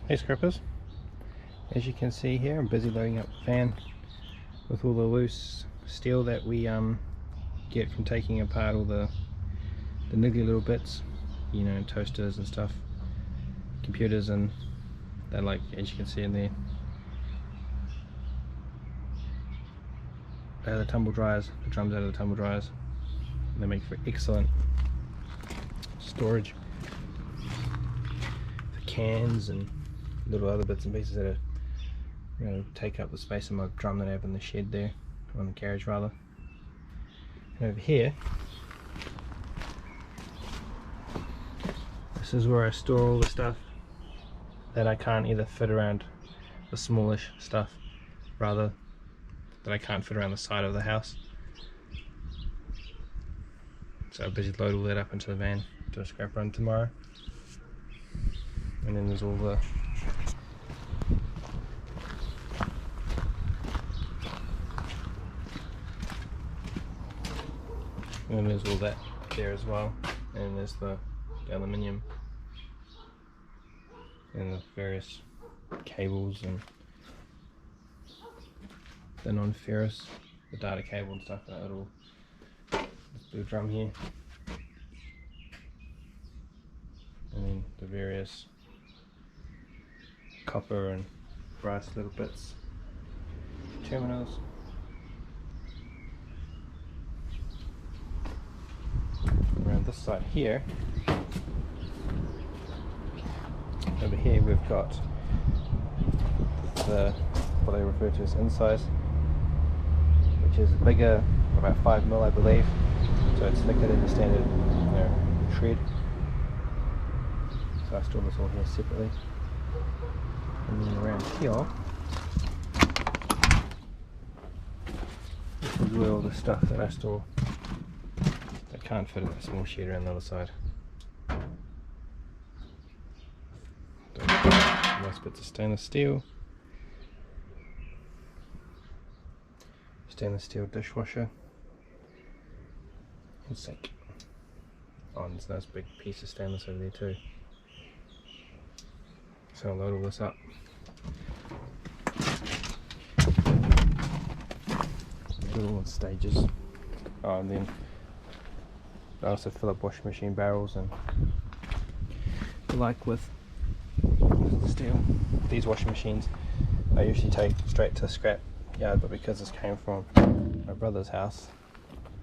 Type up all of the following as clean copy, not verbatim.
Hey scrappers, as you can see here I'm busy loading up the van with all the loose steel that we get from taking apart all the niggly little bits, you know, toasters and stuff, computers, and they're like, as you can see in there, they're the tumble dryers, the drums out of the tumble dryers. They make for excellent storage for cans and little other bits and pieces that are, you know, take up the space in my drum that I have in the shed there, on the garage rather. And over here, this is where I store all the stuff that I can't either fit around the smallish stuff, rather that I can't fit around the side of the house. So I'm busy load all that up into the van, do a scrap run tomorrow. And then there's all the that there as well, and there's the aluminium and the various cables and the non-ferrous, the data cable and stuff, that little this blue drum here, and then the various copper and brass little bits, terminals. Around this side here, over here we've got the what I refer to as insize, which is bigger, about 5mm I believe, so it's thicker than the standard, you know, shred. So I store this all here separately, and then around here, this is where all the stuff that I store that can't fit in a small shed around the other side. Nice bits of stainless steel dishwasher and sink. Oh, and there's a nice big piece of stainless over there too. So I'll load all this up. Do it all in stages. Oh, and then I also fill up washing machine barrels, and like with steel, these washing machines I usually take straight to scrap yard, but because this came from my brother's house,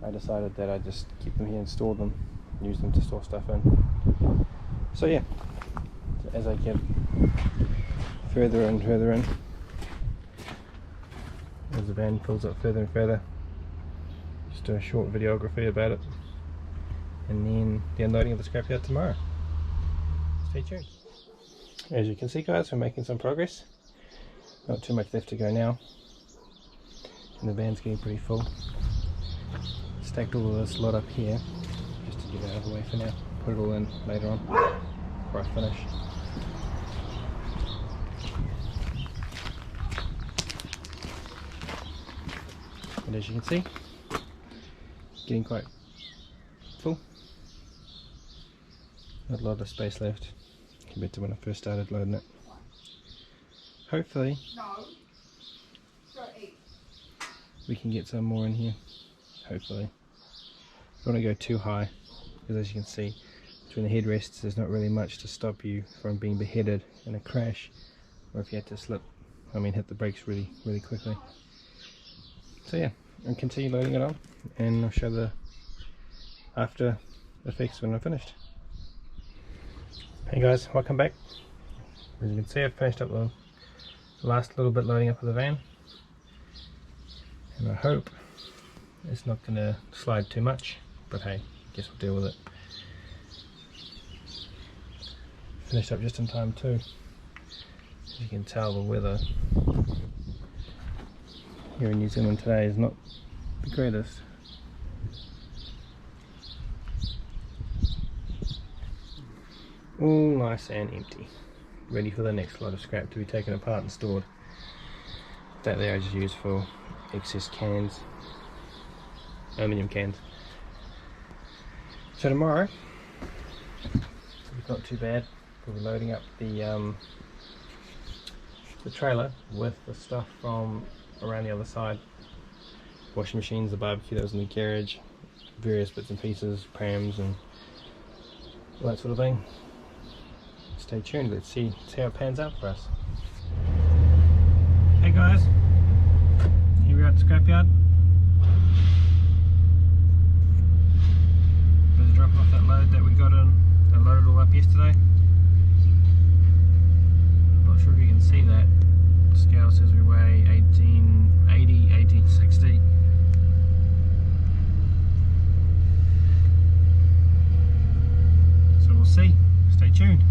I decided that I'd just keep them here and store them, use them to store stuff in. So yeah, as I get further and further in, as the van fills up further and further, just do a short videography about it, and then the unloading of the scrapyard tomorrow. Stay tuned. As you can see guys, we're making some progress. Not too much left to go now, and the van's getting pretty full. Stacked all of this lot up here just to get it out of the way for now. Put it all in later on before I finish. And as you can see, getting quite full. Not a lot of space left compared to when I first started loading it. Hopefully we can get some more in here. Hopefully. I don't want to go too high, because as you can see, between the headrests there's not really much to stop you from being beheaded in a crash, or if you had to hit the brakes really quickly. So yeah, I'll continue loading it on, and I'll show the after effects when I'm finished. Hey guys, welcome back. As you can see, I've finished up the last little bit loading up of the van, and I hope it's not going to slide too much, but hey, guess we'll deal with it. Finished up just in time too. As you can tell, the weather here in New Zealand today is not the greatest. All nice and empty, ready for the next lot of scrap to be taken apart and stored. That there I just used for excess cans, aluminium cans. So tomorrow, it's not too bad. We'll be loading up the the trailer with the stuff from around the other side. Washing machines, the barbecue that was in the garage, various bits and pieces, prams and all that sort of thing. Stay tuned, let's see how it pans out for us. Hey guys, here we are at the scrapyard. Just dropping off that load that we got in, that loaded all up yesterday. Not sure if you can see that. The scale says we weigh 1880, 1860. So we'll see. Stay tuned.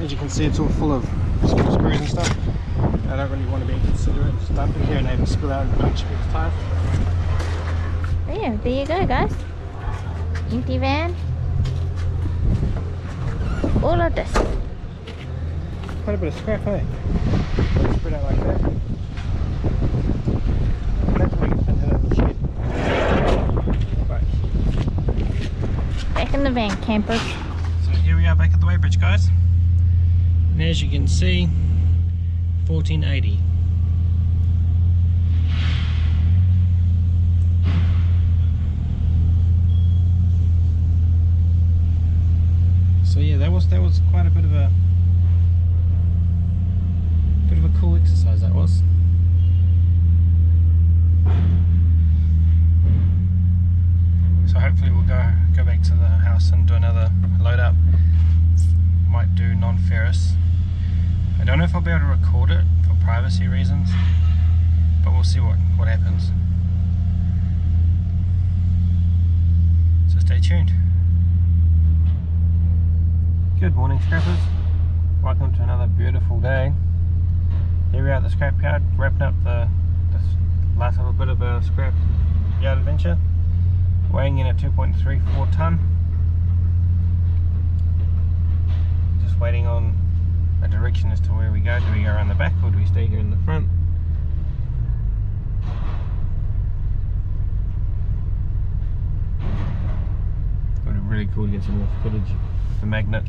As you can see, it's all full of screws and stuff. I don't really want to be inconsiderate, just dump it here and have it spill out and punch people's tires. There you go, guys. Empty van. All of this. Quite a bit of scrap, eh? Spread out like that. That's why you can fit it in the shed. Right. Back in the van, campers. So here we are back at the weighbridge, guys. And as you can see, 1480. So yeah, that was quite a bit of a cool exercise, that was. So hopefully we'll go back to the house and do another load up. Might do non-ferrous. I don't know if I'll be able to record it for privacy reasons, but we'll see what happens. So stay tuned. Good morning, scrappers. Welcome to another beautiful day. Here we are at the scrapyard, wrapping up this last little bit of a scrap yard adventure. Weighing in at 2.34 tonne. Just waiting on a direction as to where we go. Do we go around the back or do we stay here in the front? It would be really cool to get some more footage of the magnet.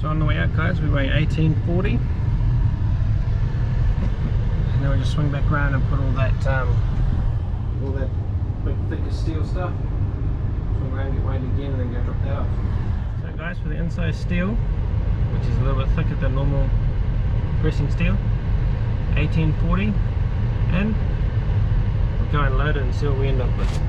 On the way out, guys, we weigh 1840. And then we just swing back around and put all that big thicker steel stuff. Swing around, get weighed again, and then go drop that off. So guys, for the insize steel, which is a little bit thicker than normal pressing steel, 1840, and we'll go and load it and see what we end up with.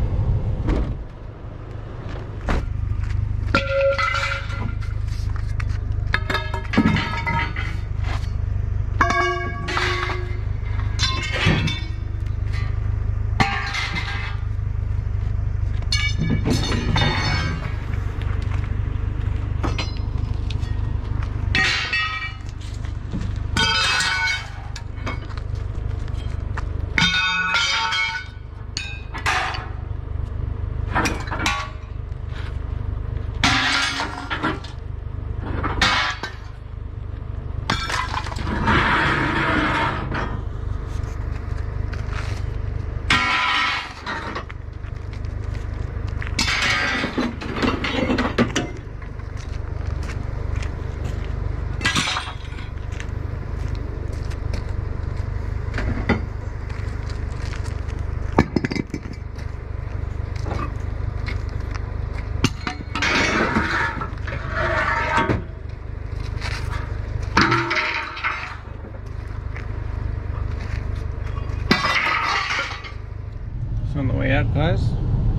On the way out, guys,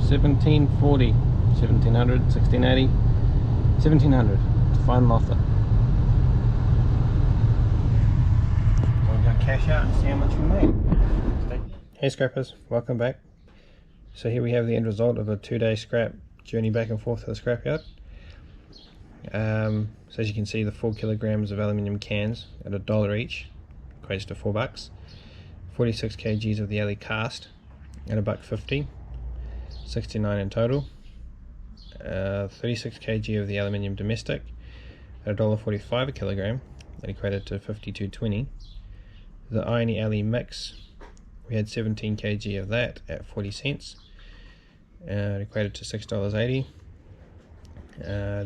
1740, 1700, 1680, 1700 to final offer. We're going to cash out and see how much we made. Hey scrappers, welcome back. So here we have the end result of a 2-day scrap journey back and forth to the scrapyard. So as you can see, the 4 kilograms of aluminium cans at $1 each equates to $4. 46 kgs of the alley cast at $1.50, 69 in total. 36 kg of the aluminium domestic at $1.45 a kilogram, that equated to $52.20. The irony alley mix, we had 17 kg of that at 40 cents, it equated to $6.80.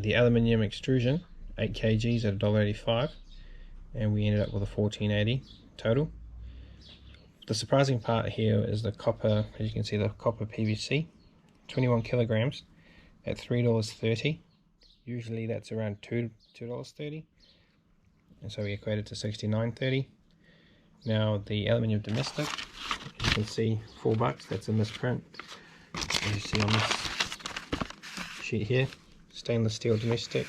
The aluminium extrusion, 8 kgs at $1.85, and we ended up with a $14.80 total. The surprising part here is the copper, as you can see, the copper PVC, 21 kilograms at $3.30. Usually that's around $2.30, and so we equated to $69.30. Now the aluminium domestic, you can see $4, that's a misprint, as you see on this sheet here. Stainless steel domestic,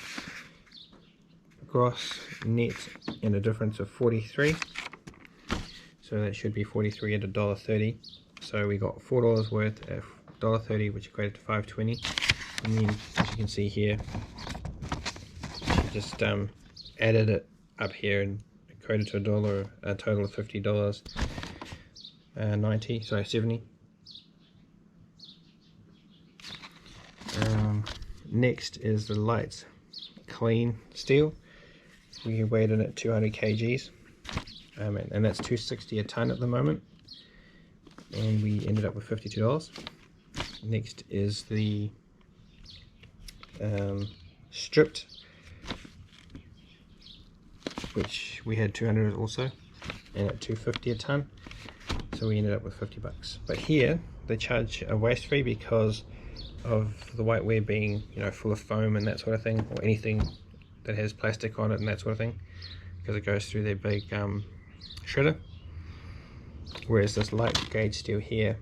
gross net, and a difference of 43, so that should be 43 at $1.30. So we got $4 worth at $1.30, which equated to $5.20. And then, as you can see here, just added it up here and equated to a total of $50, 70. Next is the lights clean steel. We weighed in at 200 kgs, and that's $2.60 a ton at the moment, and we ended up with $52. Next is the stripped, which we had 200 also, and at $2.50 a ton, so we ended up with $50. But here they charge a waste fee because of the whiteware being, you know, full of foam and that sort of thing, or anything that has plastic on it and that sort of thing, because it goes through their big shredder. Whereas this light gauge steel here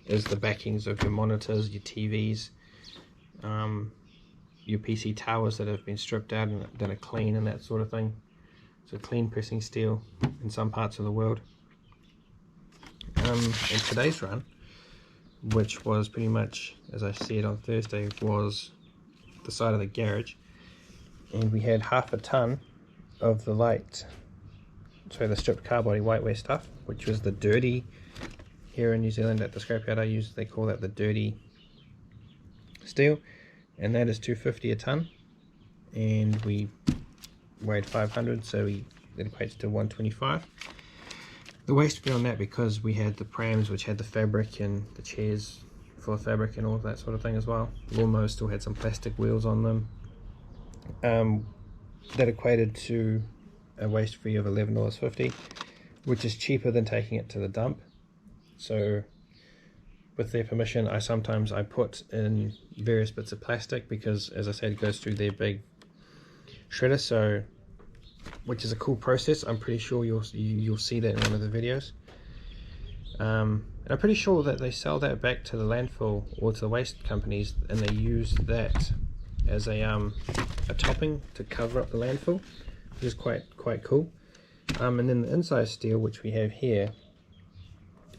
is the backings of your monitors, your TVs, your PC towers that have been stripped out and that are clean and that sort of thing. So clean pressing steel in some parts of the world. In today's run, which was pretty much, as I said on Thursday, was the side of the garage, and we had half a ton of the the stripped car body whiteware stuff, which was the dirty. Here in New Zealand at the scrapyard they call that the dirty steel, and that is $2.50 a ton, and we weighed 500, so that equates to $125. The waste fee on that, because we had the prams which had the fabric and the chairs full of fabric and all of that sort of thing as well. Lawnmowers still had some plastic wheels on them. That equated to a waste fee of $11.50, which is cheaper than taking it to the dump. So with their permission, I sometimes put in various bits of plastic, because as I said, it goes through their big shredder, so which is a cool process. I'm pretty sure you'll see that in one of the videos. And I'm pretty sure that they sell that back to the landfill or to the waste companies, and they use that as a topping to cover up the landfill, which is quite cool. And then the insize steel, which we have here,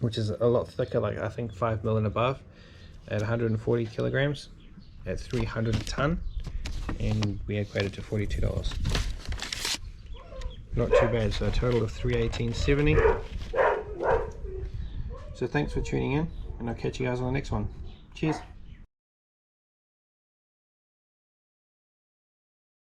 which is a lot thicker, like I think 5 mil and above, at 140 kilograms at 300 a ton, and we equated to $42. Not too bad, so a total of $318.70. So thanks for tuning in, and I'll catch you guys on the next one. Cheers.